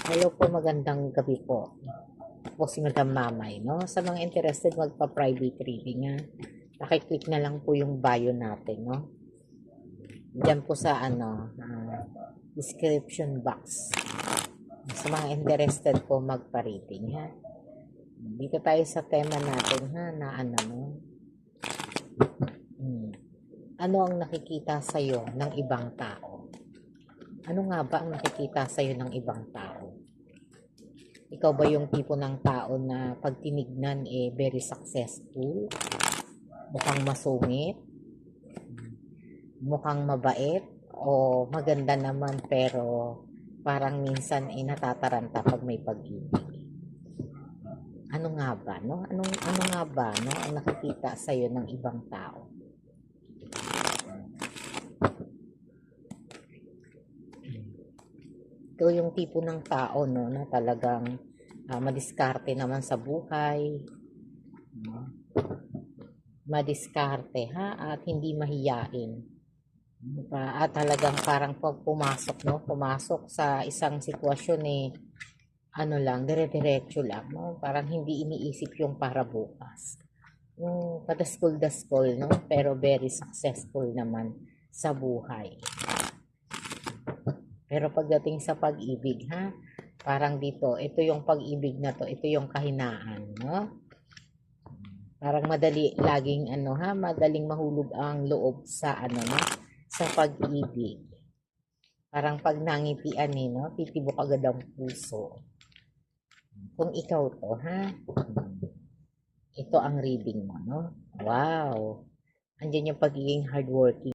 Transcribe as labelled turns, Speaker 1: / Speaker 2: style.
Speaker 1: Hello po, magandang gabi po. Po si Madam Mamay, no? Sa mga interested magpa-private reading, ha? Pakiclick na lang po yung bio natin, no? Diyan po sa description box. Sa mga interested po magpa-reading, ha? Dito tayo sa tema natin, ha? Na ano, no? Ano ang nakikita sa'yo ng ibang tao? Ano nga ba ang nakikita sa'yo ng ibang tao? Ikaw ba yung tipo ng tao na pag tinignan very successful? Mukhang masungit? Mukhang mabait? O maganda naman pero parang minsan natataranta pag may pag-ibig? Ano nga ba, no? Ano nga ba, no? Ang nakikita sa'yo ng ibang tao? Ikaw yung tipo ng tao, no? Na talagang madiskarte naman sa buhay. No? Madiskarte, ha? At hindi mahiyain. At talagang parang pag pumasok, no? Pumasok sa isang sitwasyon ano lang, dire-diretso lang, no? Parang hindi iniisip yung para bukas. Yung padaskol-daskol, no? Pero very successful naman sa buhay. Pero pagdating sa pag-ibig, ha? Parang dito, ito yung pag-ibig na to, ito yung kahinaan, no? Parang madali, laging madaling mahulog ang loob sa sa pag-ibig. Parang pag nangitian no, titibok agad ang puso. Kung ikaw to, ha? Ito ang reading mo, no? Wow! Andiyan yung pagiging hardworking